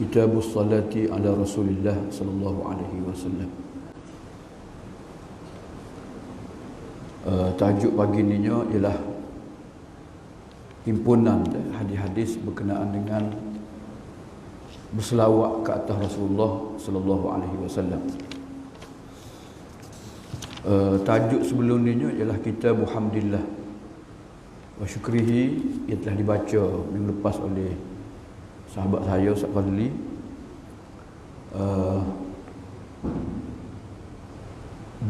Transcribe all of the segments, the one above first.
Kitabus salati ala Rasulillah sallallahu alaihi wasallam. Tajuk pagi ni ialah himpunan hadis-hadis berkenaan dengan berselawat ke atas Rasulullah sallallahu alaihi wasallam. Tajuk sebelum ni ialah Kitab Hamdillah wa Syukrihi, yang telah dibaca minggu lepas oleh sahabat saya Ustaz Fadli.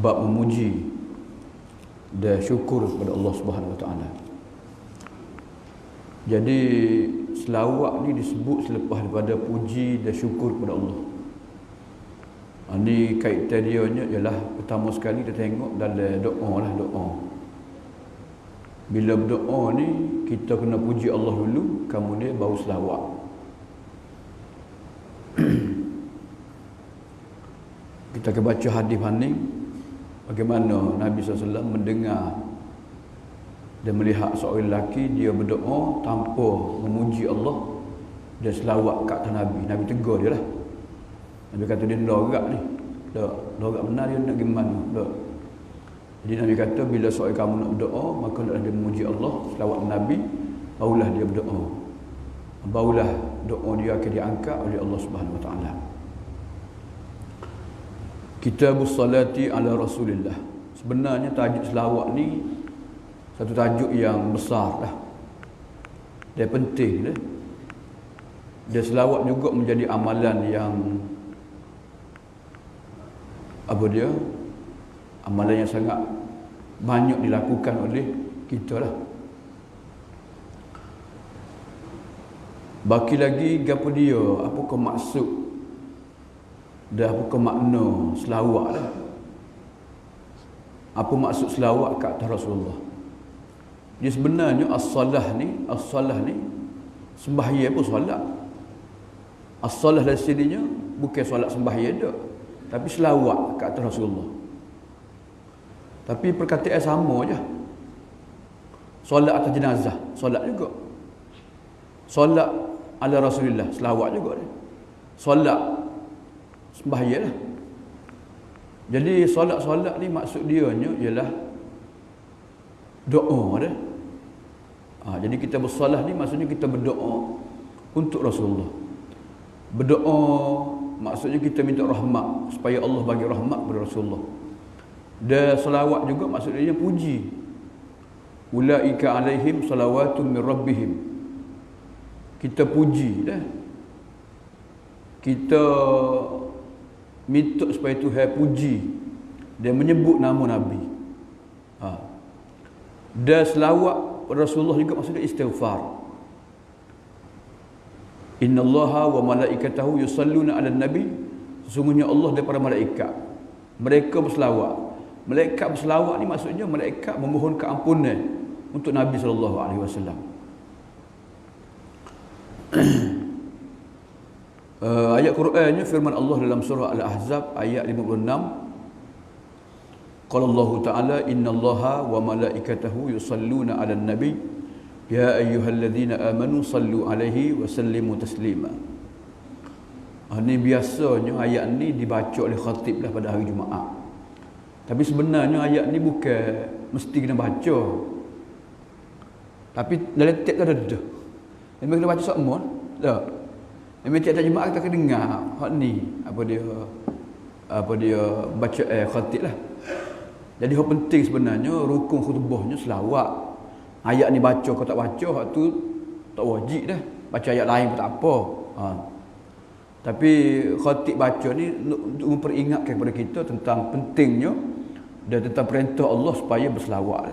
Bab memuji dan syukur kepada Allah Subhanahu Wa Taala. Jadi selawat ni disebut selepas daripada puji dan syukur kepada Allah. Ini kaitan dia ialah pertama sekali kita tengok dalam doa. Bila berdoa ni kita kena puji Allah dulu, kemudian baru selawat. Kita akan baca hadis ni bagaimana Nabi SAW mendengar dan melihat seorang lelaki dia berdoa tanpa memuji Allah dan selawat kat atas Nabi. Nabi tegur dia lah. Nabi kata dia lorak ni. Lorak benar dia nak gimana? Jadi Nabi kata bila seorang kamu nak berdoa, maka hendaklah dia memuji Allah, selawat Nabi, barulah dia berdoa. Barulah doa dia akan diangkat oleh Allah Subhanahu Wa Taala. Kitabus salati ala Rasulillah. Sebenarnya tajuk selawat ni satu tajuk yang besar dah. Dia penting dah. Dia selawat juga menjadi amalan yang amalan yang sangat banyak dilakukan oleh kita lah. Baki lagi gapo dia, apakah maksud dan apakah makna selawat lah. Apa maksud selawat kat atas Rasulullah? Dia sebenarnya as-salah ni sembahyang pun solat. As-salah dari sininya bukan solat sembahyang dak, tapi selawat kat atas Rasulullah. Tapi perkataan sama je. Solat atas jenazah, solat juga. Solat ala Rasulillah, selawat juga dia. Solat sembahyang lah. Jadi solat ni maksud dia ialah doa dia. Jadi kita bersolat ni maksudnya kita berdoa untuk Rasulullah. Berdoa maksudnya kita minta rahmat supaya Allah bagi rahmat kepada Rasulullah. Dan selawat juga maksudnya puji. Ulaika alaihim salawatun min rabbihim. Kita puji dah. Kita minta supaya Tuhan puji dan menyebut nama Nabi. Dan selawat Rasulullah juga maksudnya istighfar. Innallaha wa malaikatahu yusalluna 'alan nabi. Sesungguhnya Allah dan para malaikat mereka berselawat. Malaikat berselawat ni maksudnya malaikat memohon keampunan untuk Nabi sallallahu alaihi wasallam. Ayat Qurannya firman Allah dalam surah Al-Ahzab ayat 56. Qala Allah Ta'ala innallaha wa malaikatahu yusalluna 'alan nabi ya ayyuhalladzina amanu sallu 'alaihi wa sallimu taslima. Ini biasanya ayat ni dibaca oleh khatib lah pada hari Jumaat. Tapi sebenarnya ayat ni bukan mesti kena baca. Tapi dalam teks tu ada dah. Memang kena baca semua. Tak. Memang tiap-tiap Jumaat kita kena dengar hak ni apa dia baca khatib lah. Jadi hak penting sebenarnya rukun khutbahnya selawat. Ayat ni baca kau tak baca, hak tu tak wajib dah. Baca ayat lain pun tak apa. Tapi khatib baca ni untuk memperingatkan kepada kita tentang pentingnya dan tentang perintah Allah supaya berselawat.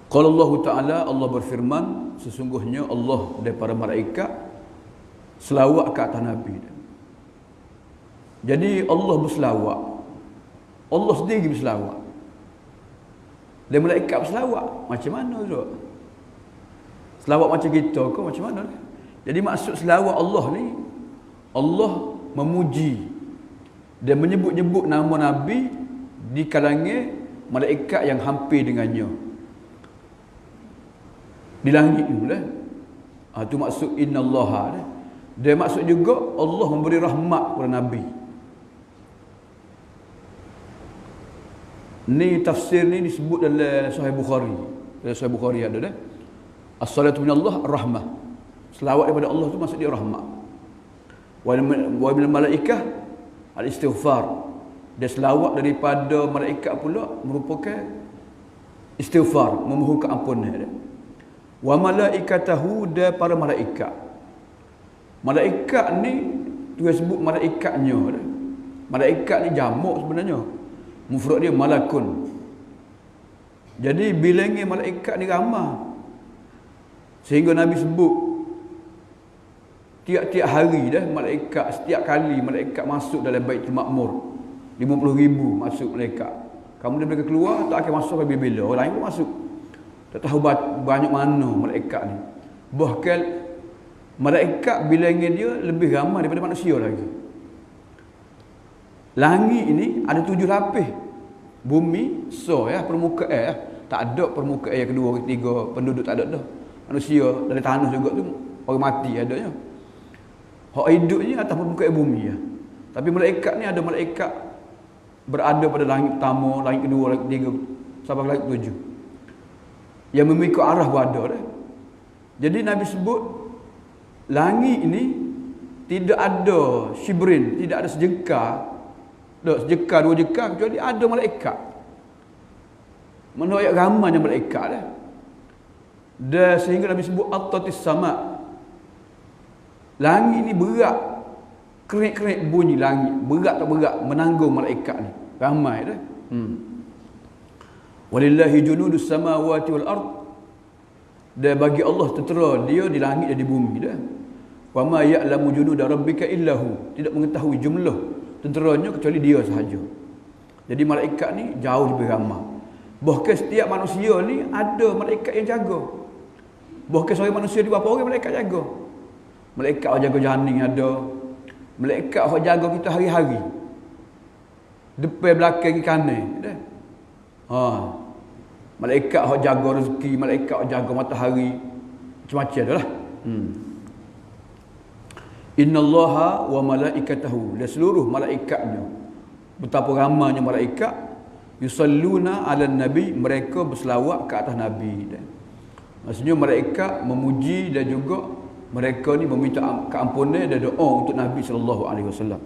Qala Allah Ta'ala, Allah berfirman, sesungguhnya Allah dan para malaikat selawat ke atas Nabi. Jadi Allah berselawat. Allah sendiri berselawat. Dan malaikat berselawat. Macam mana tu? Selawat macam kita ke macam mana? Jadi maksud selawat Allah ni, Allah memuji dan menyebut-nyebut nama Nabi di kalangan malaikat yang hampir dengannya. Di langit ni lah. Itu maksud innallaha. Dia maksud juga Allah memberi rahmat kepada Nabi. Ni tafsir ni disebut dalam Sahih Bukhari. Dalam Sahih Bukhari ada dah. As-salatu minallah ar-rahmah. Selawat daripada Allah tu maksud dia rahmat. Wa minal malaikah al-istighfar. Dia selawat daripada malaikat pula merupakan istighfar, memohon ampunan dia. Wa malaikatahu, dan para malaikat. Malaikat ni tu sebut malaikatnya dia. Malaikat ni jamak sebenarnya. Mufrad dia malakun. Jadi bilangnya malaikat ni ramai. Sehingga Nabi sebut tiap-tiap hari dah malaikat, setiap kali malaikat masuk dalam Baitul Ma'mur 50,000 masuk malaikat. Kamu dia mereka keluar tak akan masuk sampai bila. Orang lain pun masuk. Tak tahu banyak mana malaikat ni. Bahkan malaikat bilangnya dia lebih ramai daripada manusia lagi. Langit ini ada 7 lapis. Bumi permukaan tak ada permukaan yang kedua, ketiga penduduk tak ada dah. Manusia dari tanah juga tu orang mati adanya. Hak hidup ni atas permukaan bumi . Tapi malaikat ni ada malaikat berada pada langit pertama, langit kedua, langit ketiga sampai langit 7. Yang memikul arah berada dah. Jadi Nabi sebut langit ini tidak ada shibrin, tidak ada sejengkal. Sejengkal, 2 jengkal kecuali ada malaikat. Menurut ramainya malaikat dah. Dan sehingga Nabi sebut at-tatis sama. Langit ni berat. Kerik-kerik bunyi langit. Berat tak berat menanggung malaikat ni. Ramai dah. Walillahi junudus samawati wal ard. Dan bagi Allah tentera dia di langit dan di bumi dah. Wa ma ya'lamu junuda rabbika illahu. Tidak mengetahui jumlah tenteranya kecuali dia sahaja. Jadi malaikat ni jauh lebih ramai. Bahkan setiap manusia ni ada malaikat yang jaga. Bahkan seorang manusia di berapa orang malaikat jaga. Malaikat yang jaga janin ada. Malaikat yang jaga kita hari-hari. Depan, belakang, kiri, kanan. Malaikat yang jaga rezeki, malaikat yang jaga matahari. Macam-macam dah lah. Innallaha wa malaikatahu, dan seluruh malaikatnya, betapa ramainya malaikat, yusalluna ala nabi, mereka berselawat ke atas Nabi. Maksudnya malaikat memuji dan juga mereka ni meminta keampunan dan doa untuk Nabi SAW.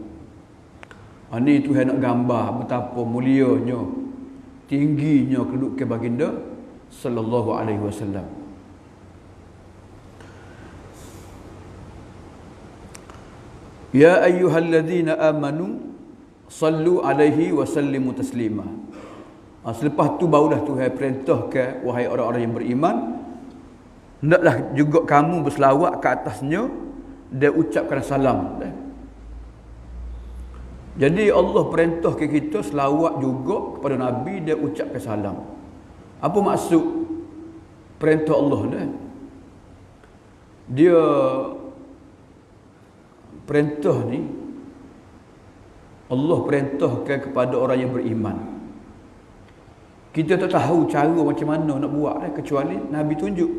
Ini Tuhan nak gambar betapa mulianya, tingginya kedudukan baginda sallallahu alaihi wasallam. Ya ayyuhalladzina amanu sallu alaihi wa sallimu taslima. Selepas tu barulah Tuhan perintahkan, wahai orang-orang yang beriman, hendaklah juga kamu berselawat ke atasnya dan ucapkan salam. Jadi Allah perintah ke kita selawat juga kepada Nabi dan ucapkan salam. Apa maksud perintah Allah dah? Dia perintah ni Allah perintahkan kepada orang yang beriman. Kita tak tahu cara macam mana nak buat dah, kecuali Nabi tunjuk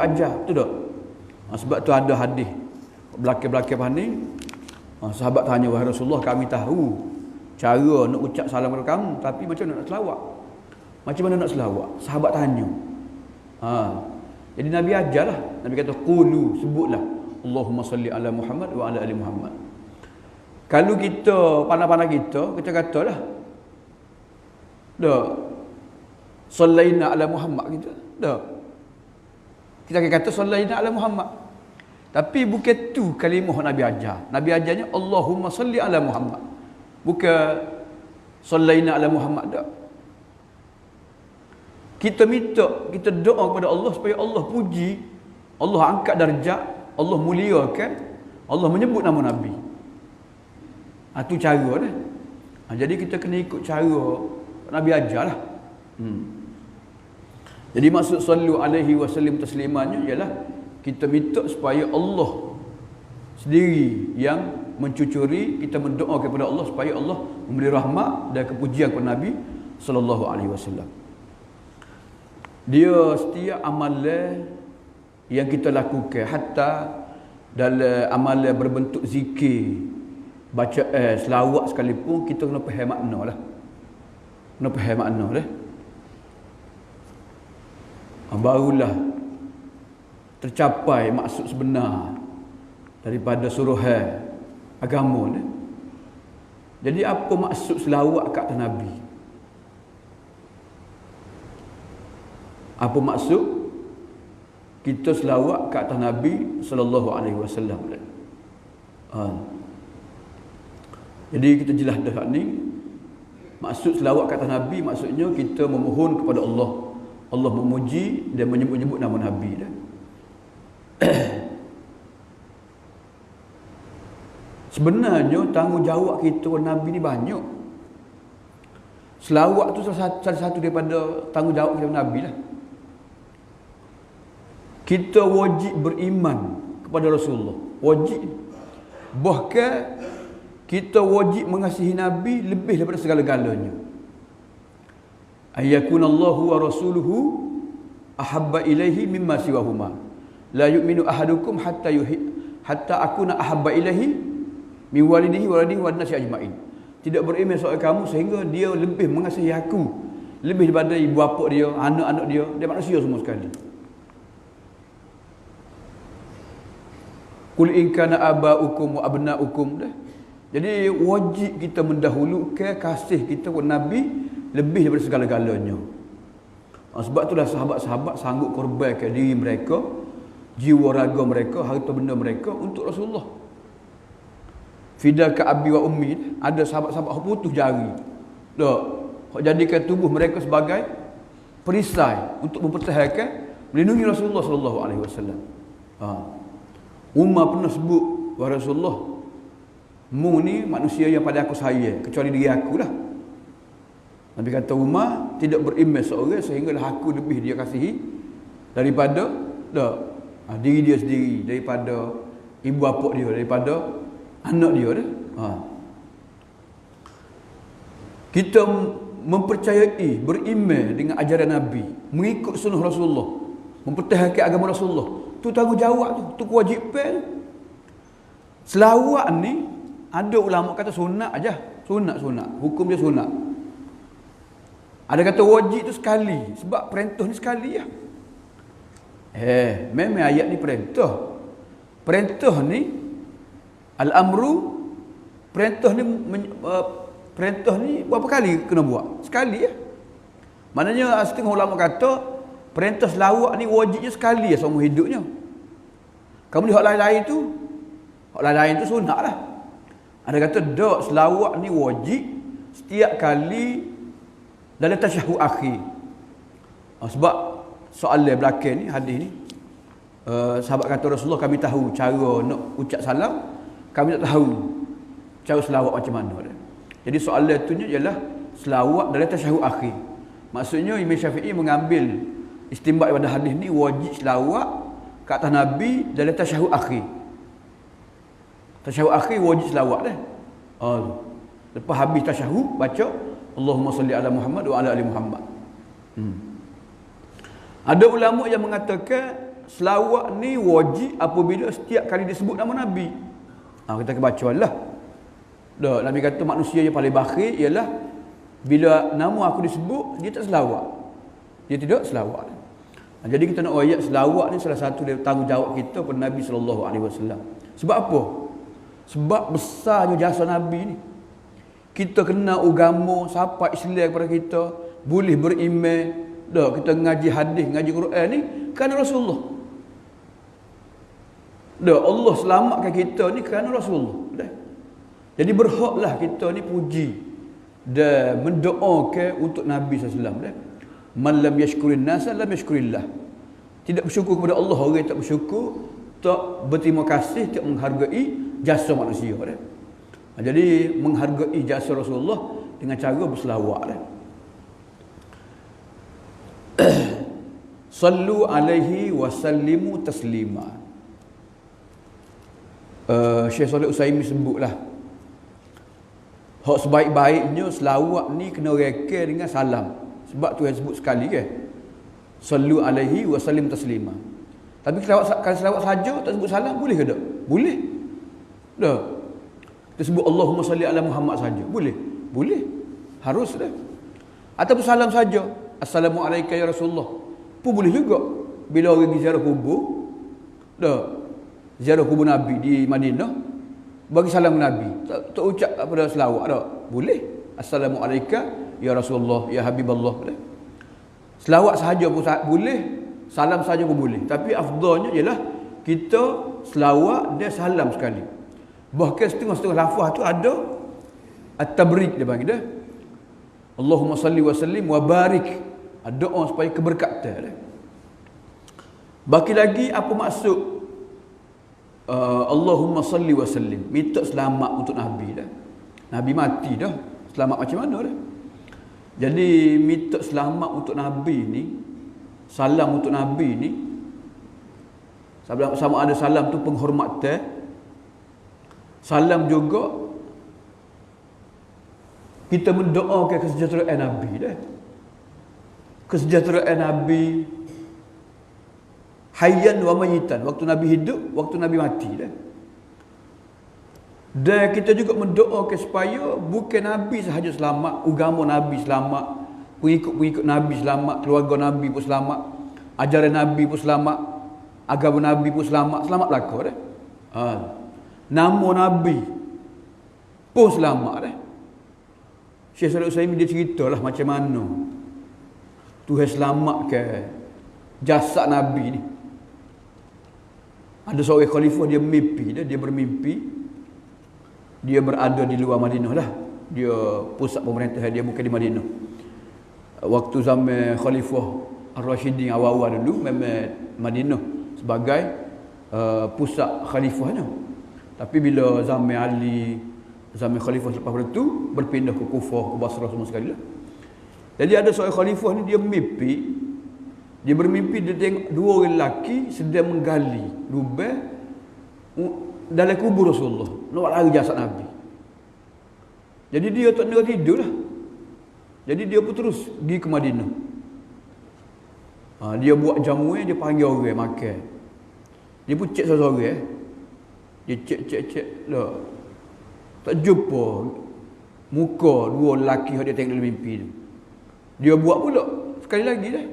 ajar, betul tak? Sebab tu ada hadis belakang-belakang ni, sahabat tanya, wahai Rasulullah, kami tahu cara nak ucap salam kepada kamu, tapi macam mana nak selawat? Macam mana nak selawat? Sahabat tanya. Jadi Nabi ajarlah. Nabi kata qulu, sebutlah Allahumma salli ala Muhammad wa ala ali Muhammad. Kalau kita pandai-pandai kita katalah dah sallaina ala Muhammad kita. Dah. Kita akan kata sallaina ala Muhammad. Tapi bukan tu kalimah Nabi ajar. Nabi ajarnya Allahumma salli ala Muhammad. Bukan sallaina ala Muhammad dah. Kita minta, kita doa kepada Allah supaya Allah puji, Allah angkat darjat, Allah muliakan, Allah menyebut nama Nabi. Itu cara dah. Jadi kita kena ikut cara Nabi ajarlah. Jadi maksud sallu alaihi wasallim taslimannya ialah kita minta supaya Allah sendiri yang mencucuri, kita mendoa kepada Allah supaya Allah memberi rahmat dan kepujian kepada Nabi sallallahu alaihi wasallam. Dia setiap amalan yang kita lakukan, hatta dalam amalan berbentuk zikir, baca selawat sekalipun, kita kena faham makna lah. Kena faham makna lah. Barulah tercapai maksud sebenar daripada suruhan agama ni. Jadi apa maksud selawat kat atas Nabi? Apa maksud kita selawat kat atas Nabi sallallahu alaihi wasallam? Jadi kita jelas dah ni maksud selawat kat atas Nabi, maksudnya kita memohon kepada Allah. Allah memuji dan menyebut-nyebut nama Nabi dah. Sebenarnya tanggungjawab kita Nabi ni banyak. Selawat tu salah satu daripada tanggungjawab kita Nabi lah. Kita wajib beriman kepada Rasulullah. Wajib. Bahkan kita wajib mengasihi Nabi lebih daripada segala-galanya. Ayyakunallahu wa rasuluhu ahabba ilaihi mimma siwahuma. La yu'minu ahadukum hatta akuna ahabba ilaihi min walidihi wa nasi ajma'in. Tidak beriman seorang kamu sehingga dia lebih mengasihi aku lebih daripada ibu bapa dia, anak-anak dia, dan manusia semua sekali. Qul in kana aba'ukum wa abna'ukum dah. Jadi wajib kita mendahulukan kasih kita kepada Nabi lebih daripada segala-galanya. Sebab itulah sahabat-sahabat sanggup korbankan diri mereka, jiwa raga mereka, harta benda mereka untuk Rasulullah. Fidaka abi wa ummi. Ada sahabat-sahabat yang putus jari. Jadikan tubuh mereka sebagai perisai untuk mempertahankan, melindungi Rasulullah sallallahu alaihi wasallam. Umar pernah sebut, wahai Rasulullah, mu ni manusia yang pada aku sayang kecuali diri aku lah. Nabi kata, Umar tidak beriman seorang sehinggalah aku lebih dia kasihi daripada diri dia sendiri, daripada ibu bapa dia, daripada anak dia dah. Kita mempercayai, beriman dengan ajaran Nabi, mengikut sunnah Rasulullah, mempertahankan agama Rasulullah. Tu tanggungjawab tu kewajipan. Selawat ni ada ulama kata sunat aja, sunat, hukum dia sunat. Ada kata wajib tu sekali, sebab perintah ni sekali ya. Memang ayat ni perintah. Perintah ni al-amru, perintah ni berapa kali kena buat? Sekali ya. Maknanya setengah ulama kata perintah selawat ni wajibnya sekali ya seumur hidupnya. Kamu lihat lain-lain tu sunat lah. Ada kata tak, selawat ni wajib setiap kali dalam tasyahud akhir. Sebab soalan belakang ni, hadis ni, sahabat kata Rasulullah, kami tahu cara nak ucap salam, kami tak tahu cara selawat macam mana. Jadi soalan tu ialah selawat dalam tasyahud akhir. Maksudnya Imam Syafi'i mengambil istinbat daripada hadis ni, wajib selawat ke atas Nabi dalam tasyahud akhir. Tasyahud akhir wajib selawat dah. Lepas habis tasyahud baca Allahumma salli ala Muhammad wa ala ali Muhammad. Ada ulama yang mengatakan selawat ni wajib apabila setiap kali disebut nama Nabi. Kita kebaca lah. Nabi kata manusia yang paling bakhil ialah bila nama aku disebut dia tak selawat. Dia tidak selawat. Jadi kita nak ayat selawat ni salah satu dari tanggungjawab kita kepada Nabi sallallahu alaihi wasallam. Sebab apa? Sebab besarnya jasa Nabi ni. Kita kena agama, siapa Islam kepada kita, boleh beriman, kita ngaji hadis, ngaji Quran ni kerana Rasulullah. Allah selamatkan kita ni kerana Rasulullah. Jadi berhaklah kita ni puji dan mendoakan untuk Nabi sallallahu alaihi wasallam. Man lam yashkurin nasa lam yashkurillah. Tidak bersyukur kepada Allah, orang yang tak bersyukur, tak berterima kasih, tak menghargai jasa manusia. Jadi menghargai jasa Rasulullah dengan cara berselawat. Sallu alaihi wa sallimu taslima. Syekh Saleh Utsaimin sebutlah, hak sebaik-baiknya selawat ni kena reka dengan salam. Sebab tu yang sebut sekali kan, sallu alaihi wa sallim taslima. Tapi kalau selawat saja tak sebut salam, boleh ke tak? Boleh. Dah. Kita sebut Allahumma salli ala Muhammad saja. Boleh. Boleh. Harus dah. Ataupun salam saja. Assalamualaikum ya Rasulullah. Pun boleh juga. Bila orang pergi ziarah kubur, dah. Ziarah kubur Nabi di Madinah, bagi salam Nabi. Tak ucap pada selawat dah. Boleh. Assalamualaikum ya Rasulullah, ya Habiballah. Boleh. Selawat sahaja pun boleh. Salam saja pun boleh. Tapi afdalnya ialah kita selawat dan salam sekali. Bahkan setengah-setengah lafaz tu ada at-tabrik dia panggil dah. Allahumma salli wa sallim wa barik. Doa supaya keberkatan dah. Baki lagi apa maksud Allahumma salli wa sallim, minta selamat untuk Nabi dah. Nabi mati dah. Selamat macam mana dah? Jadi minta selamat untuk Nabi ni, salam untuk Nabi ni, sama ada salam tu penghormatan, salam juga kita mendoakan kesejahteraan Nabi dah. Kesejahteraan Nabi hayyan wa mayitan, waktu Nabi hidup, waktu Nabi mati dah. Dan kita juga mendoakan supaya bukan Nabi sahaja selamat, agama Nabi selamat, pengikut-pengikut Nabi selamat, keluarga Nabi pun selamat, ajaran Nabi pun selamat, agama Nabi pun selamat, selamat belaka dah. Nama Nabi pun selamat dah. Syekh Salih Utsaimin dia ceritalah macam mana Tuhan selamatkan jasad Nabi ni. Ada seorang khalifah dia mimpi dah, dia bermimpi dia berada di luar Madinah lah. Dia pusat pemerintahan dia bukan di Madinah. Waktu zaman Khalifah Ar-Rasyidin awal-awal dulu memang Madinah sebagai pusat khalifahnya. Tapi bila zaman Ali, zaman Khalifah selepas itu berpindah ke Kufah, ke Basrah semua sekali lah. Jadi ada seorang khalifah ni dia mimpi, dia bermimpi dia tengok dua orang lelaki sedang menggali lubang dalam kubur Rasulullah, nak lari jasad Nabi. Jadi dia tak nak tidur lah. Jadi dia pun terus pergi ke Madinah. Dia buat jamuan, dia panggil orang makan. Dia pun cek seorang. Dia cek lah. Tak jumpa muka dua lelaki yang dia tengok dalam mimpi tu. Dia buat pula sekali lagi dah.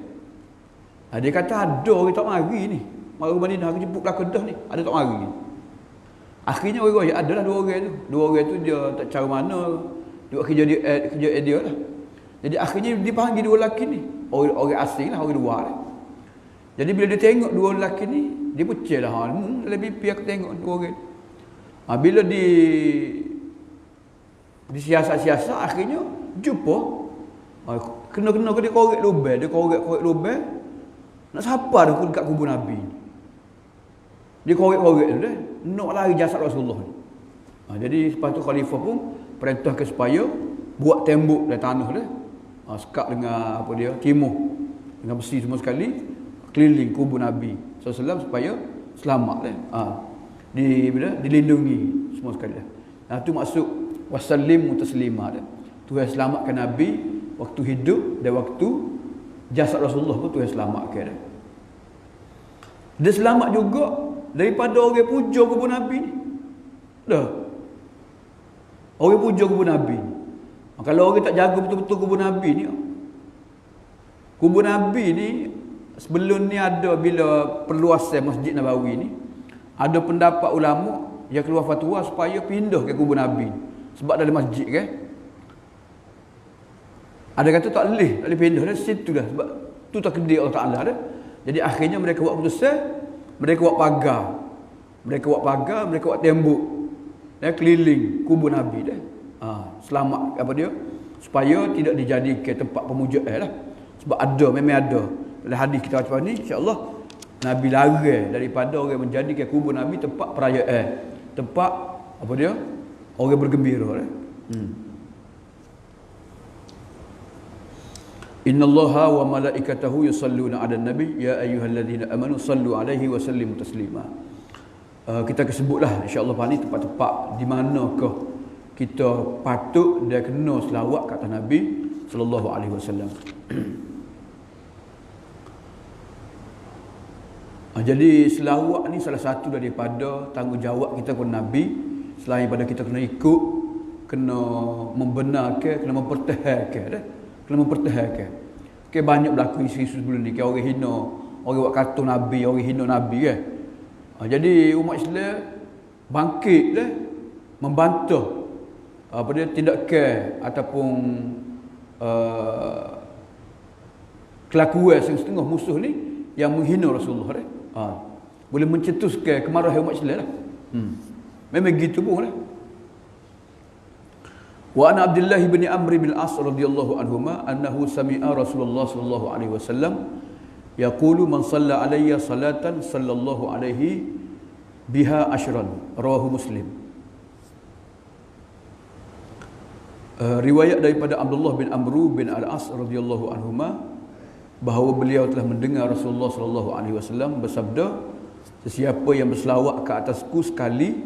Dia kata ada orang tak mari ni. Mari Madinah aku jemput belakang dah ni. Ada tak mari ni. Akhirnya orang adalah dua orang tu. Dua orang tu dia tak cara mana dia kerja dia lah. Jadi akhirnya dipanggil dua lelaki ni. Orang asing lah, orang luar lah. Jadi bila dia tengok dua lelaki ni, dia pecah lah. Dalam mimpi aku tengok dua orang. Bila disiasat-siasat akhirnya jumpa. Kena-kena dia korek lubang. Dia korek lubang. Nak siapa dah dekat kubur Nabi. Dia korek-korek tu dah. Nak lari jasad Rasulullah ni. Jadi lepas tu khalifah pun perintahkan supaya buat tembok dari tanah dah. Sekat dengan apa dia, timur dengan besi semua sekali keliling kubur Nabi SAW supaya selamat dah. Dilindungi semua sekali dah. Itu maksud wasallim taslima dah. Tuhan selamatkan Nabi waktu hidup dan waktu jasad Rasulullah pun Tuhan selamatkan dah. Dia selamat juga daripada orang puja kubur Nabi ni. Dah. Orang puja kubur Nabi ni. Kalau orang tak jaga betul-betul kubur Nabi ni. Kubur Nabi ni sebelum ni ada bila perluasan Masjid Nabawi ni, ada pendapat ulama yang keluar fatwa supaya pindah ke kubur Nabi. Sebab dalam masjid kan. Ada kata tak boleh pindah dah situ dah sebab tu takdir Allah Taala dah. Jadi akhirnya mereka buat keputusan, mereka buat pagar. Mereka buat tembok. Dan keliling kubur Nabi dah. Selamat apa dia? Supaya tidak dijadikan tempat pemujaan lah. Sebab memang ada. Dalam hadis kita baca ni, insya-Allah Nabi larang daripada orang menjadikan kubur Nabi tempat perayaan. Tempat apa dia? Orang bergembira lah. Innallaha wa malaikatahu yusalluna 'alan nabi ya ayyuhalladzina amanu sallu 'alaihi wa sallimu taslima. Kita akan sebutlah insya-Allah ni tempat-tempat di manakah kita patut dan kena selawat ke atas Nabi sallallahu alaihi wasallam. Jadi selawat ni salah satu daripada tanggungjawab kita kepada Nabi. Selain pada kita kena ikut, kena membenarkan, kena mempertahankan dah. Kena mempertahankan. Okay, banyak berlaku isu-isu sebelum ni, orang hina, orang buat kata Nabi, orang hina Nabi kan. Jadi umat Islam bangkit dah, membantah apa dia tindakan ataupun kelakuan setengah musuh ni yang menghina Rasulullah dah. Boleh mencetuskan kemarahan umat Islam lah. Memang gitu pun lah. Wa ana Abdullah bin Amr bin As radhiyallahu anhuma annahu sami'a Rasulullah sallallahu alaihi wasallam yaqulu man shalla alayya salatan sallallahu alaihi biha ashran, rawahu Muslim. Riwayat daripada Abdullah bin Amr bin Al-As radhiyallahu anhuma bahawa beliau telah mendengar Rasulullah sallallahu alaihi wasallam bersabda, sesiapa yang berselawat ke atasku sekali,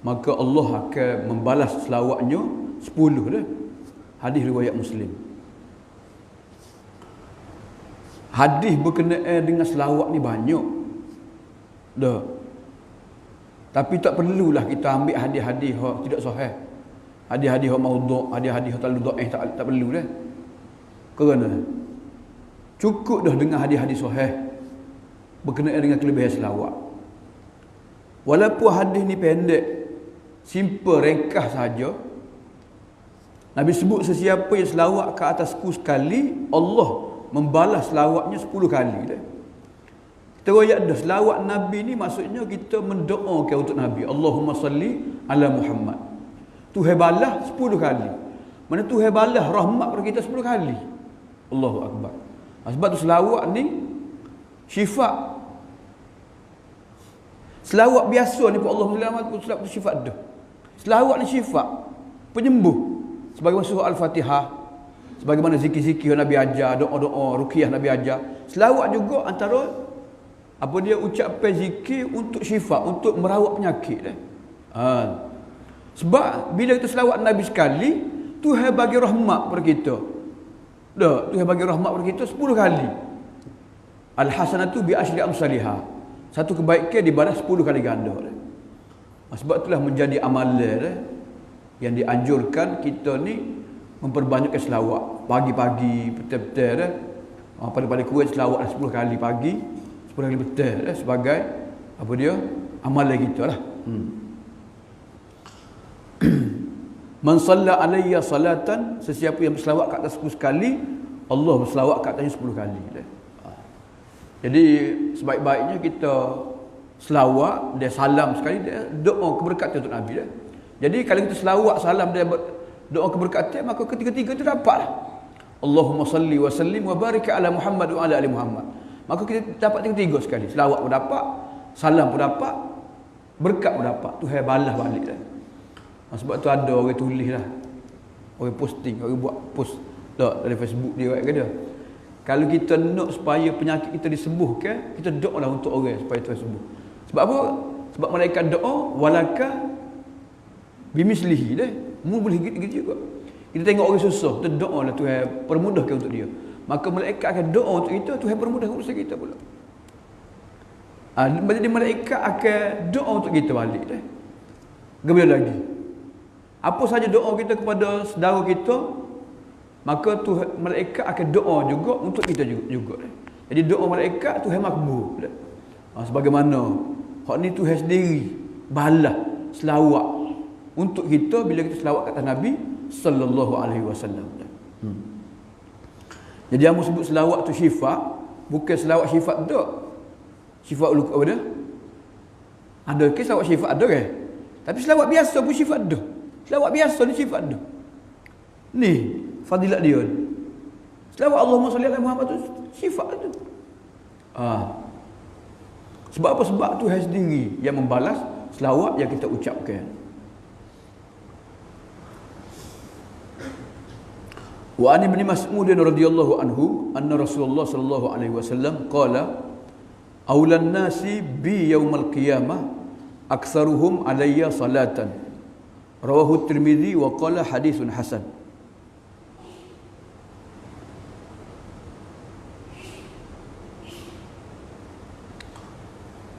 maka Allah akan membalas selawatnya 10 dah. Hadis riwayat Muslim. Hadis berkenaan dengan selawat ni banyak dah. Tapi tak perlulah kita ambil hadis-hadis yang tidak sahih. Hadis-hadis yang maudhu', hadis-hadis yang terlalu dhaif, tak perlu dah. Kerana cukup dah dengan hadis-hadis sahih berkenaan dengan kelebihan selawat. Walaupun hadis ni pendek, simple, ringkas saja, Nabi sebut sesiapa yang selawat ke atasku sekali, Allah membalas selawatnya 10 kali dah. Kita royak dah selawat Nabi ni maksudnya kita mendoakan untuk Nabi. Allahumma salli ala Muhammad. Tuhan balas 10 kali. Mana Tuhan balas rahmat kepada kita 10 kali. Allahu akbar. Sebab tu selawat ni sifat. Selawat biasa ni pun Allah Muhammad pun selawat sifat dah. Selawat ni sifat penyembuh. Sebagaimana surah Al-Fatihah, sebagaimana zikir-zikir Nabi ajar, doa-doa, ruqyah Nabi ajar. Selawat juga antara apa dia ucapan zikir untuk syifa, untuk merawat penyakit. Sebab bila kita selawat Nabi sekali, Tuhan bagi rahmat kepada kita. Dah, Tuhan bagi rahmat kepada kita 10 kali. Al-hasanatu bi asyri amsalihah. Satu kebaikan dibalas 10 kali ganda. Sebab itulah menjadi amalan yang dianjurkan kita ni memperbanyakkan selawat pagi-pagi, petang-petang pada kuat selawat 10 kali pagi, 10 kali petang sebagai apa dia amalan kita lah. Man shalla alayya salatan, sesiapa yang berselawat ke atasku sekali, Allah berselawat ke atasnya 10 kali. Jadi sebaik-baiknya kita selawat, dia salam sekali, dia doa keberkatan untuk Nabi dah. Jadi kalau kita selawat salam dia doa keberkatan, maka ketiga-tiga itu dapatlah. Allahumma salli wa sallim wa barik ala Muhammad wa ala ali Muhammad. Maka kita dapat tiga-tiga sekali. Selawat pun dapat, salam pun dapat, berkat pun dapat. Tuhan balas balik dah. Sebab tu ada orang tulis lah, orang posting, orang buat post tak dari Facebook dia ke dia. Kalau kita nak supaya penyakit kita disembuhkan, kita doalah untuk orang supaya Tuhan sembuh. Sebab apa? Sebab malaikat doa walaka bimislihi dah. Mu boleh gitu juga. Kita tengok orang susah, kita doalah Tuhan permudahkan untuk dia. Maka malaikat akan doa untuk kita, Tuhan permudahkan urusan kita pula. Jadi malaikat akan doa untuk kita balik dah. Gembira lagi. Apa saja doa kita kepada saudara kita, maka Tuhan malaikat akan doa juga untuk kita juga. Jadi doa malaikat Tuhan makbul. Sebagaimana hak ni Tuhan sendiri balas selawat untuk kita bila kita selawat kata Nabi sallallahu alaihi wasallam. Jadi yang sebut selawat tu syifa, bukan selawat sifat dak. Sifat luka apa dia? Ada ke selawat sifat ada ke? Tapi selawat biasa pun sifat dak. Selawat biasa ni sifat dak. Ni fadilat dia. Selawat Allahumma salli ala Muhammad tu sifat tu. Sebab apa? Sebab Tuhan sendiri yang membalas selawat yang kita ucapkan. Wa an ibn Mas'ud radhiyallahu anhu anna Rasulullah sallallahu alaihi wasallam qala awlan nasi bi yaumal qiyamah aktsaruhum alayya salatan, rawahu Tirmizi wa qala haditsun hasan.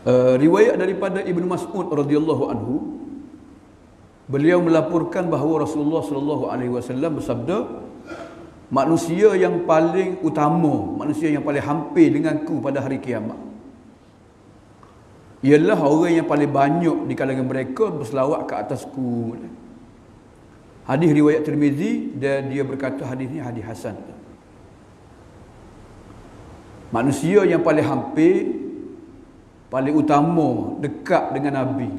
Riwayat daripada Ibnu Mas'ud radhiyallahu anhu, beliau melaporkan bahawa Rasulullah sallallahu alaihi wasallam bersabda, manusia yang paling utama, manusia yang paling hampir denganku pada hari kiamat ialah orang yang paling banyak di kalangan mereka berselawat ke atasku. Hadis riwayat Tirmizi, dan dia berkata hadis ni hadis hasan. Manusia yang paling hampir, paling utama, dekat dengan Nabi.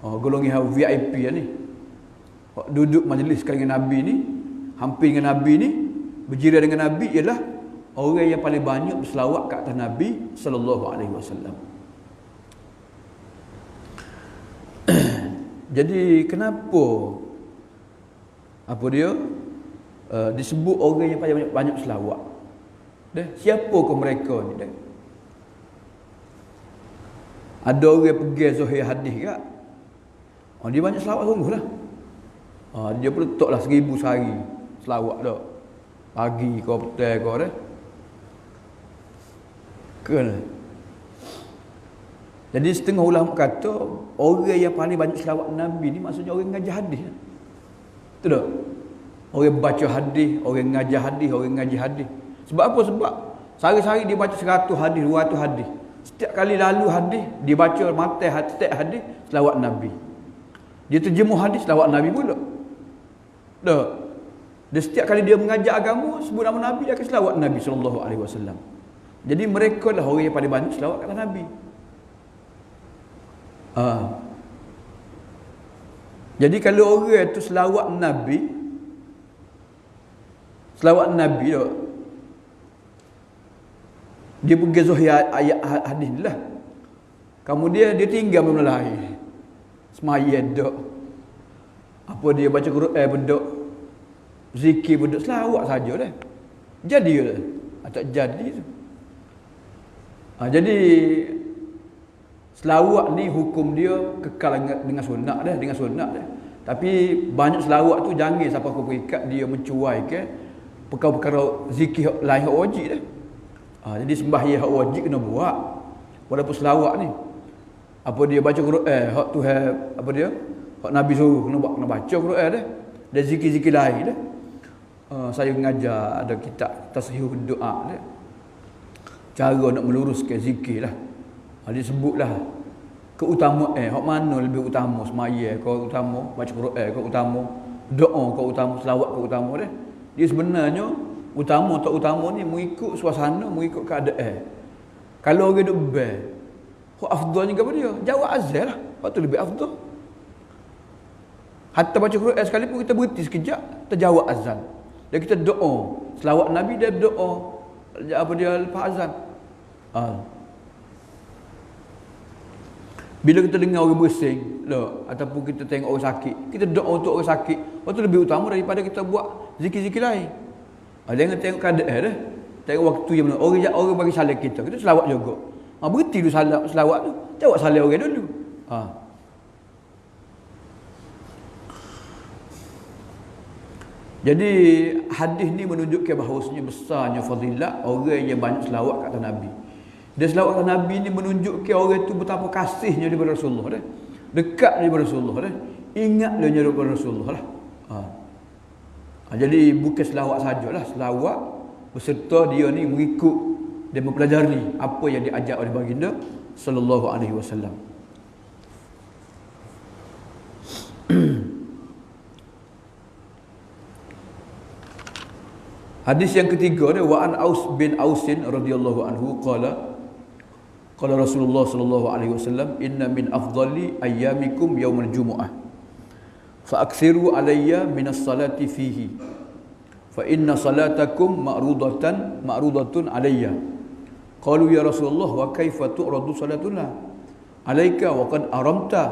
Golongan VIP ni. Duduk majlis dengan Nabi ni, hampir dengan Nabi ni, berjiran dengan Nabi ialah orang yang paling banyak berselawat ke atas Nabi sallallahu alaihi wasallam. Jadi kenapa disebut orang yang paling banyak selawat? Siapakah mereka ni? Ada orang pergi zahir hadis ke? Dia banyak selawat sungguh lah. Dia pun letaklah 1000 sehari selawat dah. Pagi ke petang ke dah. Kena. Jadi setengah ulama kata orang yang paling banyak selawat Nabi ni maksudnya orang ngaji hadis. Betul tak? Orang baca hadis, orang ngaji hadis, orang ngaji hadis. Sebab apa? Sebab sehari-hari dia baca 100 hadis, 200 hadis. Setiap kali lalu hadis, dia baca matan setiap hadis selawat Nabi. Dia terjemuh hadis selawat Nabi pula. Tak? Dia setiap kali dia mengajar agama sebut nama Nabi, dia akan selawat Nabi sallallahu alaihi wasallam. Jadi mereka lah orang yang paling banyak selawat kepada Nabi. Jadi kalau orang tu selawat Nabi tak, dia pergi zahir ayat hadis ni lah, kemudian dia tinggal benda lain, semayang dok, apa dia baca Quran benda, zikir benda, selawat saja dah. Jadi ke? Tak jadi tu. Jadi selawat ni hukum dia kekal dengan sunat dah, dengan sunat dah. Tapi banyak selawat tu jangan siapa kau berikat dia mencuai ke perkara-perkara zikir lain hak wajib dah. Jadi sembahyang hak wajib kena buat. Walaupun selawat ni apa dia baca Quran, hak Tuhan apa dia? Hak Nabi suruh kena baca Quran dah. Dan zikir-zikir lain dah. Saya mengajar ada kitab tasihih doa dah. Cara nak meluruskan zikir lah. Dia sebutlah keutamaan hak mana lebih utama, semaya kau utama, baca Quran kau utama, doa kau utama, selawat kau utama dah. Dia sebenarnya utama tak utama ni mengikut suasana, mengikut keadaan. Kalau orang duk bel, hak afdalnya kepada dia, jawab azan lah. Hak tu lebih afdal. Hatta baca Quran sekali pun kita berhenti sekejap, kita jawab azan. Dan kita doa, selawat Nabi dan doa apa dia lepas azan. Bila kita dengar orang bersing ataupun kita tengok orang sakit, kita doa untuk orang sakit, itu lebih utama daripada kita buat zikir-zikir lain. Jangan tengok keadaan dah. Tengok waktu yang mana orang bagi salam kita selawat juga. Berhenti dulu selawat tu, jawab salam orang dulu. Jadi hadis ni menunjukkan bahawasanya besarnya fadilat orang yang banyak selawat kat Nabi. Dan selawat kepada Nabi ni menunjukkan orang tu betapa kasihnya daripada Rasulullah dah. Dekat daripada Rasulullah dah. Ingat dia daripada Rasulullah lah. Jadi bukan selawat sajalah, selawat beserta dia ni mengikut dan mempelajari apa yang diajar oleh baginda sallallahu alaihi wasallam. Hadis yang ketiga dia wa an Aus bin Ausin radhiyallahu anhu qala Rasulullah sallallahu alaihi wasallam inna min afdali ayyamikum yaumul jumu'ah fa aksiru alayya minas salati fihi fa inna salatakum ma'rudatun alayya. Qalu ya Rasulullah wa kaifa tu'radu salatuna alayka wa qad aramta?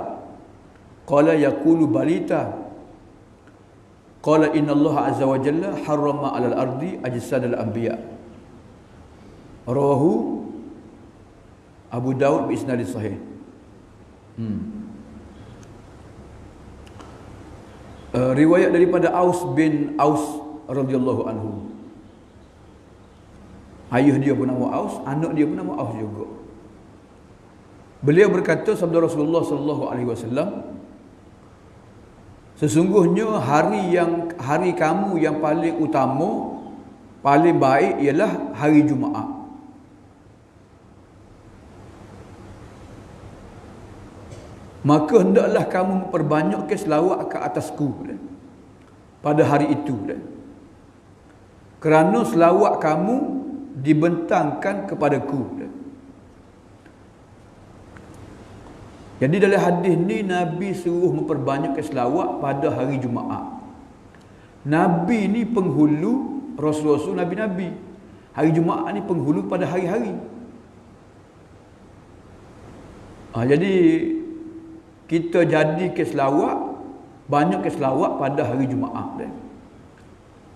Qala yaqulu balita. Qala inna Allah azza wa jalla harrama 'alal ardi ajsadal anbiya. Rawahu Abu Daud bi isnad sahih. Riwayat daripada Aus bin Aus radhiyallahu anhu. Ayah dia pun nama Aus, anak dia pun nama Aus juga. Beliau berkata, sabda Rasulullah sallallahu alaihi wasallam, sesungguhnya hari kamu yang paling utama, paling baik ialah hari Jumaat. Maka hendaklah kamu memperbanyakkan selawat ke atasku pada hari itu. Kerana selawat kamu dibentangkan kepadaku. Jadi dalam hadis ni Nabi suruh memperbanyakkan selawat pada hari Jumaat. Nabi ni penghulu Rasul-Rasul Nabi-Nabi. Hari Jumaat ni penghulu pada hari-hari. Jadi kita jadi ke selawat, banyak ke selawat pada hari Jumaat.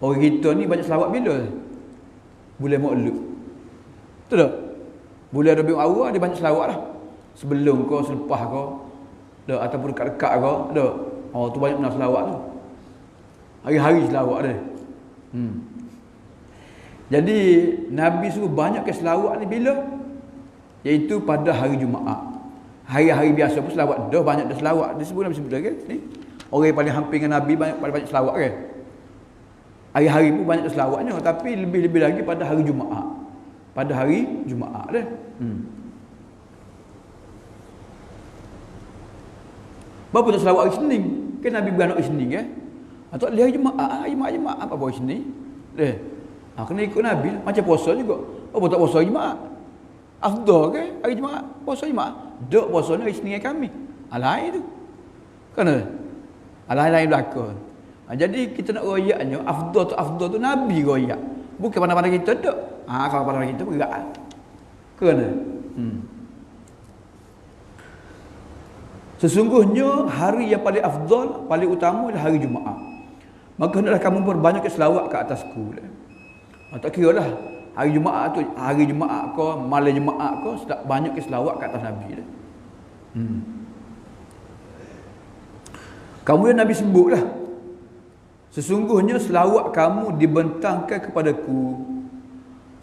Orang kita ni banyak selawat bila? Bulan Maulud. Betul tak? Bulan Rabiul Awal dia banyak selawat lah. Sebelum kau, selepas kau, dah, ataupun dekat-dekat kau, dah. Oh, tu banyak benar selawat tu. Hari-hari selawat dia. Jadi Nabi suruh banyak ke selawat ni bila? Iaitu pada hari Jumaat. Hari-hari biasa pun selawat dah banyak dah selawat. Dia sebut Nabi sebut lagi ni. Orang yang paling hampir dengan Nabi banyak selawat kan. Hari-hari pun banyak selawatnya, tapi lebih-lebih lagi pada hari Jumaat. Pada hari Jumaat dah. Berapa tak selawat hari Senin? Kan Nabi beranak hari Senin kan? Atau hari Jumaat apa hari Senin? Kena ikut Nabi lah. Macam puasa juga. Apa tak puasa hari Jumaat? Afdal ke hari Jumaat? Puasa Jumaat? Dok puasa ni hari Senin kami. Lain tu. Kan? Lain belakang. Jadi kita nak royaknya, afdal tu Nabi royak. Bukan pandang-pandang kita dok. Kalau pandang kita berat. Kan? Sesungguhnya hari yang paling afdal, paling utama adalah hari Jumaat. Maka hendaklah kamu berbanyakkan selawat ke atasku. Tak kira lah hari Jumaat ke malam Jumaat ke, banyak ke selawat ke atas Nabi dah. Kemudian Nabi sebutlah, sesungguhnya selawat kamu dibentangkan kepadaku.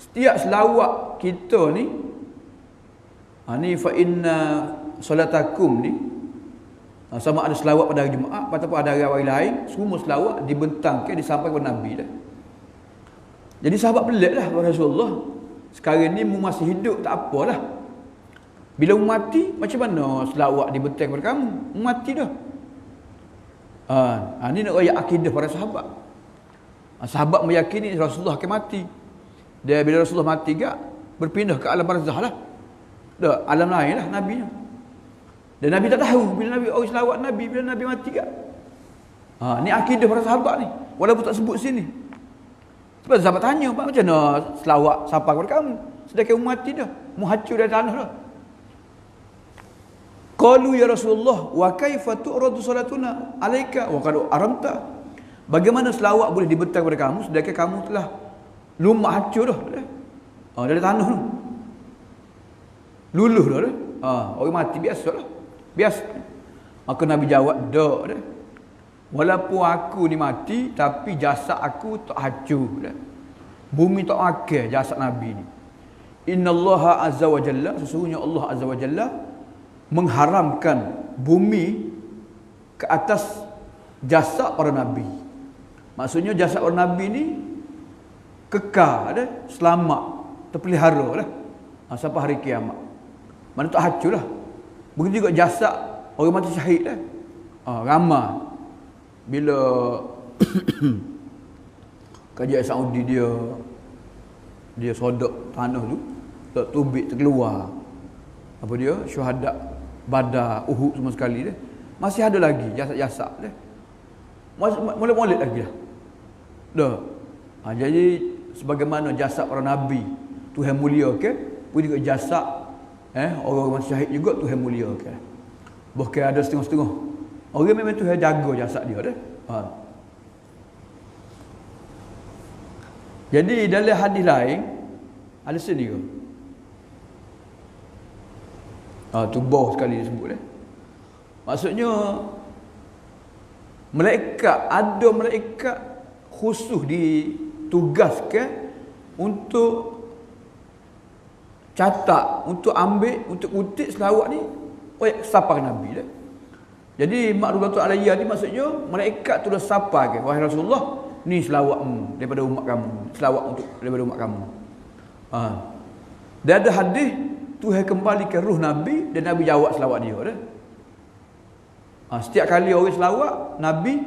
Setiap selawat kita ni, ni fa inna solatakum ni, sama ada selawat pada hari Jumaat ataupun ada hari lain, semua selawat dibentangkan disampaikan kepada Nabi dah. Jadi sahabat pelik lah kepada Rasulullah. Sekarang ni mu masih hidup tak apalah. Bila mu mati, macam mana selawat dibentang kepada kamu? Mu mati dah. Ni nak royak akidah para sahabat. Sahabat meyakini Rasulullah akan mati. Dia bila Rasulullah mati gak, berpindah ke alam barzah lah. Dah, alam lain lah Nabi. Dan Nabi tak tahu bila Nabi orang selawat Nabi bila Nabi mati gak. Ni akidah para sahabat ni. Walaupun tak sebut sini. Sebab sahabat tanya, Pak, macam mana selawat sampai kepada kamu? Sedangkan mati dah. Mu hancur dari tanah dah. Qalu ya Rasulullah, wa kaifa tu'radu salatuna alaika wa qad aramta? Bagaimana selawat boleh dibentang kepada kamu sedangkan kamu telah lumak hancur dah. Dari tanah tu. Luluh dah. Orang mati biasalah. Biasa. Maka Nabi jawab, dak dah. Walaupun aku ni mati, tapi jasad aku tak hancur dah. Bumi tak makan jasad Nabi ni. Innallaha azza wa jalla, sesungguhnya Allah azza wa jalla mengharamkan bumi ke atas jasad para Nabi. Maksudnya jasad para Nabi ni kekal dah, selamat, terpelihara dah. Sampai hari kiamat. Mana tak hancur lah. Begitu juga jasad orang mati syahid dah. Ramai. Bila kajian Saudi dia sodok tanah tu, tak tubik terkeluar apa dia syuhada Badar, Uhud semua sekali dia. Masih ada lagi jasad-jasad dia. Molek-molek lagi dah. Jadi sebagaimana jasad para nabi Tuhan mulia ke, begitu juga jasad orang-orang syahid juga Tuhan mulia ke. Bukan ada setengah-setengah. Orang memang Tuhan jaga jasad dia dah. Jadi dalam hadis lain ada sini ke? Tu bawah sekali disebut dah. Maksudnya ada malaikat khusus ditugaskan untuk catat untuk ambil, untuk kutip selawat ni sapa Nabi dah. Jadi makrulatul alayya ni maksudnya malaikat tu dah sapa ke, wahai Rasulullah, ni selawatmu daripada umat kamu, selawat untuk daripada umat kamu. Dan ada hadis Tuhan kembalikan ruh Nabi dan Nabi jawab selawat dia dah. Setiap kali orang selawat Nabi,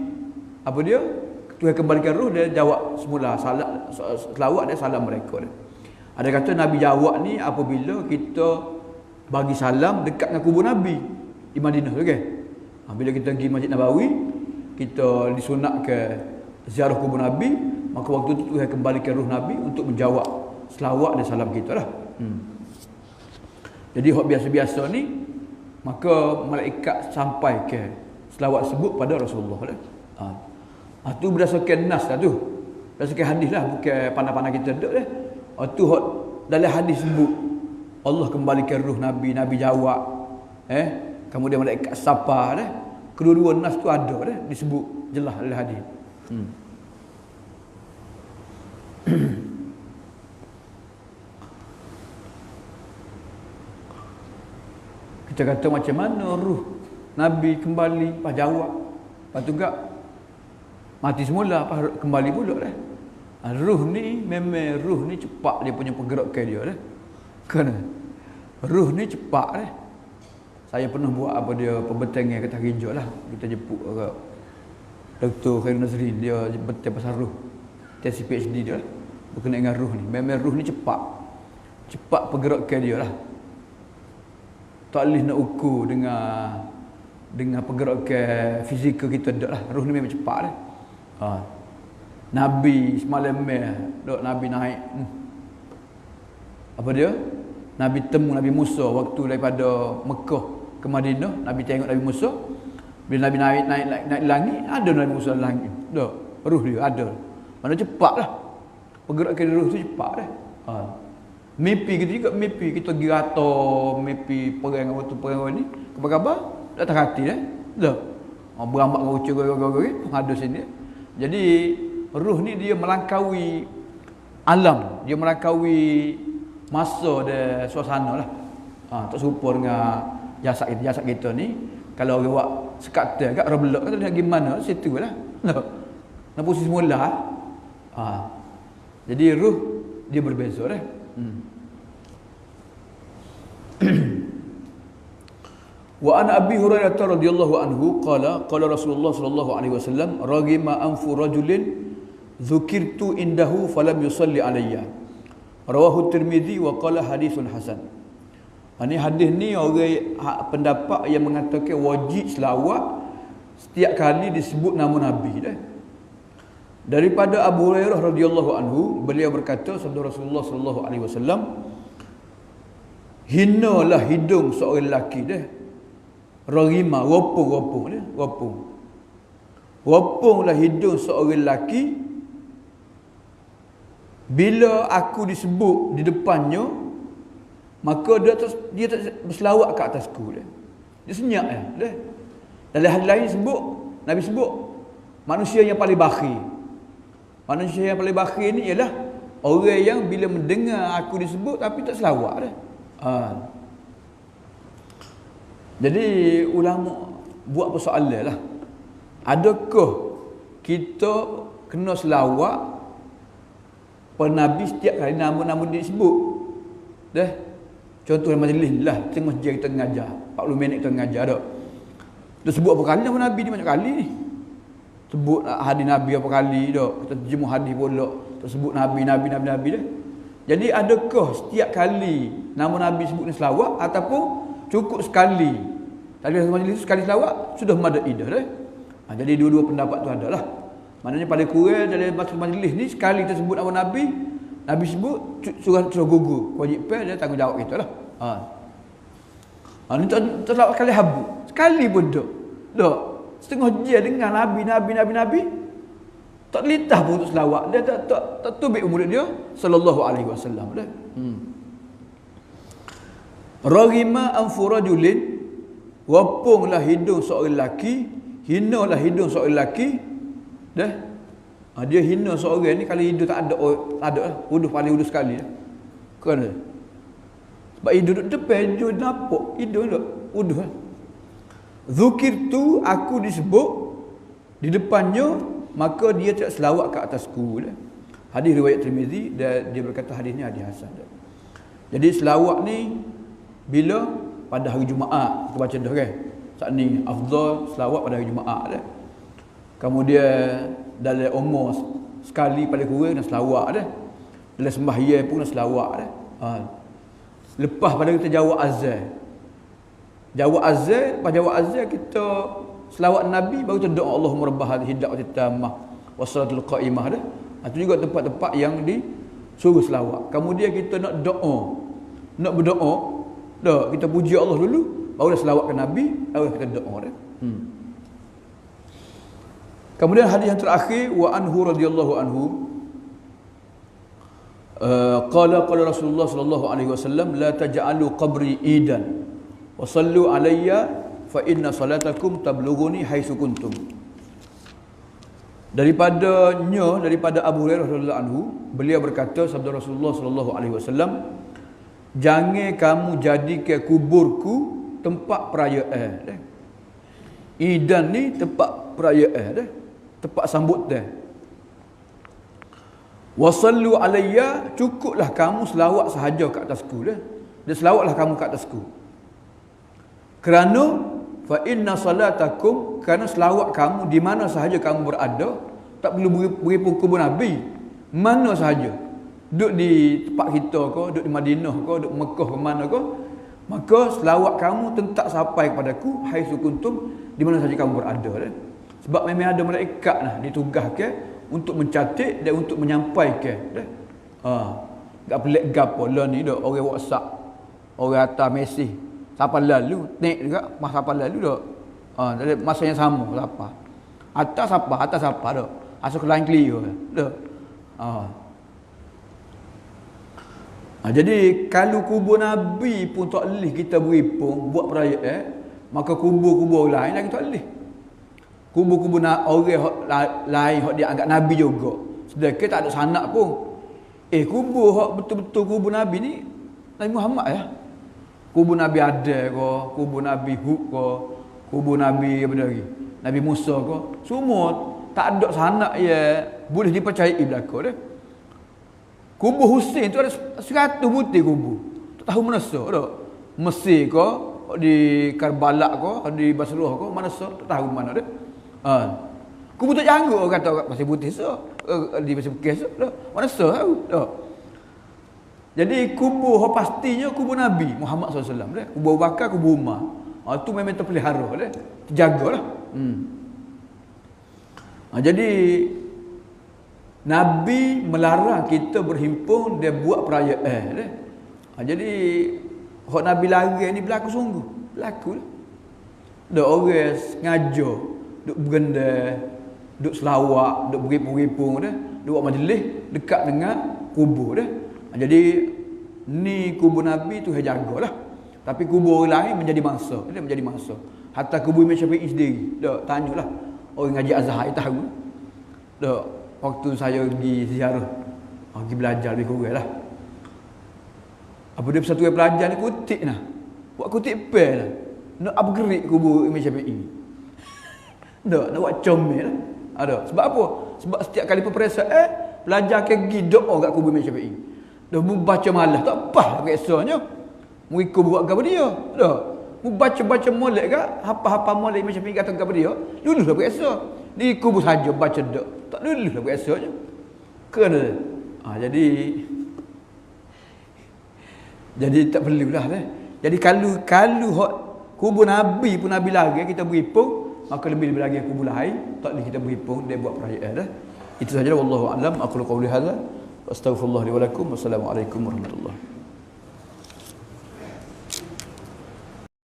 apa dia? Tuhan kembalikan ruh dia jawab semula selawat dan salam mereka dah. Ada kata Nabi jawab ni apabila kita bagi salam dekat dengan kubur Nabi di Madinah tu kan. Bila kita pergi Masjid Nabawi, kita disunat ke ziarah kubur Nabi, maka waktu itu Tuhan kembalikan ruh Nabi untuk menjawab selawat dan salam kita lah. Jadi hak biasa-biasa ni, maka malaikat sampai ke selawat sebut pada Rasulullah lah. Tu berdasarkan nas lah tu, berdasarkan hadis lah, bukan pandai-pandai kita duduk lah. Tu hak dalam hadis sebut Allah kembalikan ruh Nabi, Nabi jawab, kemudian malaikat sapa dah. Kedua-dua nas tu ada dah, disebut jelas dalam hadis. Kita kata macam mana ruh Nabi kembali, lepas jawab, lepas tu gak mati semula, lepas kembali pula dah. Ruh ni memang ruh ni cepat dia punya pergerakan dia dah. Kena ruh ni cepat dah. Saya pernah buat apa dia pembentangan kata hijau lah. Kita jemput ke Dr. Khairul Nazrin, dia betul pasal ruh. Tesis PhD dia lah, berkenaan dengan ruh ni. Memang ruh ni cepat pergerakan dia lah. Tak boleh nak ukur dengan pergerakan fizikal kita dak lah. Ruh ni memang cepat dah. Nabi semalam Nabi naik apa dia? Nabi temu Nabi Musa waktu daripada Mekah ke Madinah. Nabi tengok Nabi Musa. Bila Nabi naik langit, ada Nabi Musa langit. Dah, ruh dia ada. Mana cepatlah. Pergerakan ruh tu cepat dah. Mimpi kita juga mimpi kita pergi rata, mimpi perang waktu perang ni, khabar-khabar datang hati dah. Dah. Beramak gaucur ada sini. Jadi ruh ni dia melangkaui alam, dia melangkaui masa dan suasana lah. Tak serupa dengan jasad kita. Jasad kita ni kalau orang buat sekatan kat orang belak kata nak gimana situ lah. Nak posisi semula. Jadi ruh dia berbeza dah. Wa an Abi Hurairah radhiyallahu anhu qala Rasulullah sallallahu alaihi wasallam ragima anfu rajulin dzukirtu indahu falam yusalli alayya. Rawahu Tirmizi wa qala hadithun hasan. Ini hadis ni orang pendapat yang mengatakan wajib selawat setiap kali disebut nama Nabi dah. Daripada Abu Hurairah radhiyallahu anhu, beliau berkata sabda Rasulullah sallallahu alaihi wasallam, hinalah hidung seorang lelaki dah. Ragima, ropong dia, ropong. Roponglah hidung seorang lelaki bila aku disebut di depannya, maka dia tak berselawat ke atasku dia. Dia senyap dah. Dalam hadis lain sebut, Nabi sebut manusia yang paling bakhil. Manusia yang paling bakhil ni ialah orang yang bila mendengar aku disebut tapi tak selawat dah. Jadi ulama buat persoalan lah. Adakah kita kena selawat pada Nabi setiap kali nama-nama dia disebut? Dah. Contoh majlis lah, tengah masjid kita mengajar, 40 minit kita mengajar dak. Dia sebut apa kali nama Nabi ni banyak kali ni. Sebut hadis Nabi apa kali dak. Kita terjemah hadis pula, tersebut Nabi dah. Jadi adakah setiap kali nama Nabi sebut ni selawat ataupun cukup sekali? Tadi majlis sekali selawat sudah madai dah dah. Jadi dua-dua pendapat tu adalah. Maknanya pada kurang dalam majlis ni sekali kita sebut nama Nabi, Nabi sebut surah gugur. Kewajipan dia tanggungjawab kita lah. Ni tak selawat sekali habuk. Sekali pun tak. Tak. Setengah dia dengar Nabi. Tak terlintas pun untuk selawat. Dia tak tubik mulut dia sallallahu alaihi wasallam dah. Ragima anfu rajulin, wapunglah hidung seorang lelaki, hinalah hidung seorang lelaki. Dah. Dia hina seorang ni kalau hidung tak ada lah. Uduh paling uduh sekali dah. Kan? Sebab dia duduk depan, dia nampak hidung tak wuduh. Zukirtu, aku disebut di depannya, maka dia tak selawat ke atasku. Hadis riwayat Tirmizi, dia berkata hadisnya hadis hasan. Jadi selawat ni bila pada hari Jumaat kita baca dah kan. Saat ni afdal selawat pada hari Jumaat dah. Kemudian dalam umur sekali paling kurang nak selawat dah. Dalam sembahyang pun nak selawat dah. Lepas pada kita jawab azan. Lepas jawab azan kita selawat Nabi, baru kita doa Allahumma rabb hadhihi da'wati tammah wassalatul qa'imah dah. Itu juga tempat-tempat yang disuruh selawat. Kemudian kita nak doa, nak berdoa, dah kita puji Allah dulu, baru dah selawat ke Nabi, baru kita doa dah. Kemudian hadis yang terakhir, wa anhu radhiyallahu anhu qala Rasulullah sallallahu alaihi wasallam la taj'alu qabri idan wa sallu alayya fa inna salatakum tablughuni haitsu kuntum. Daripada Abu Hurairah radhiyallahu anhu, beliau berkata, sabda Rasulullah sallallahu alaihi wasallam, jangan kamu jadikan kuburku tempat perayaan. Idan ni tempat perayaan, tempat sambutan. Wasallu alayya, cukuplah kamu selawat sahaja ke atasku dah. Dia selawatlah kamu ke atasku. Kerana fa inna salatakum, kerana selawat kamu di mana sahaja kamu berada, tak perlu beri kubur Nabi, mana sahaja, duduk di tempat kita ke, duduk di Madinah ke, duduk Mekah ke mana ke, maka selawat kamu tentak sampai kepadaku haitsu kuntum, di mana sahaja kamu berada dah. Sebab memang ada malaikat nah ditugaskan untuk mencatat dan untuk menyampaikan dah. Tak pelik gapo lah ni dah orang WhatsApp, orang hantar mesej siapa lalu, tengok juga masa siapa lalu dah. Dari masa yang sama siapa. Atas siapa dah. Asal ke lain clear dah. Jadi kalau kubur Nabi pun tak boleh kita beri pun buat perayaan, maka kubur-kubur lain lagi tak boleh. Kubur-kubur orang lain hak dia anggap Nabi juga, sedangkan tak ada sanak pun. Kubur hak betul-betul kubur Nabi ni Nabi Muhammad ya. Kubur Nabi Adam ke, kubur Nabi Hud ke, kubur Nabi apa lagi, Nabi Musa ke, semua tak ada sanak ya boleh dipercayai belaka dah. Kubur Husain tu ada 100 butir kubur. Tak tahu mana sah dah. Mesir ke, di Karbala ke, di Basrah ke, mana sah tak tahu mana dah. Kubur tak janggut orang kata pasal butir sah. Di pasal Bekes dah. Mana sah tahu dah. Jadi kubur pastinya kubur Nabi Muhammad SAW dah. Kubur Abu Bakar, kubur Umar. Tu memang terpelihara dah. Terjagalah. Jadi Nabi melarang kita berhimpun dia buat perayaan dah. Jadi hak Nabi larang ni berlaku sungguh. Berlaku lah. Dah orang sengaja duk berenda, duk selawat, duk beripung-ripung dah, duk buat majlis dekat dengan kubur dah. Jadi ni kubur Nabi tu jagalah. Tapi kubur orang lain menjadi mangsa. Dia menjadi mangsa. Hatta kubur Imam Syafi'i sendiri. Dah tanyalah orang ngaji Azhar tahu. Dah waktu saya pergi ziarah, pergi belajar lebih kurang lah. Apa dia persatuan pelajar ni kutip nah. Buat kutip pen lah. Nak upgrade kubur Imam Syafi'i. Dah nak buat comel lah. Ada. Sebab apa? Sebab setiap kali peperiksaan pelajar akan pergi doa kat kubur Imam Syafi'i. Dah mu baca malas tak apa keesanya. Mu ikut buat gapo dia. Dah. Mu baca-baca molek ke, hafal-hafal molek Imam Syafi'i kata gapo dia. Lulus dah periksa. Di kubur saja baca dak. Tak lulus dah periksa je. Kena. Jadi tak perlulah dah. Jadi kalau hak kubur Nabi pun Nabi lagi kita berhimpun, maka lebih lagi kubur lain tak boleh kita berhimpun dia buat perayaan dah. Itu sahaja wallahu a'lam. Aku qauli hadza. Astaghfirullah li wa lakum. Wassalamualaikum warahmatullahi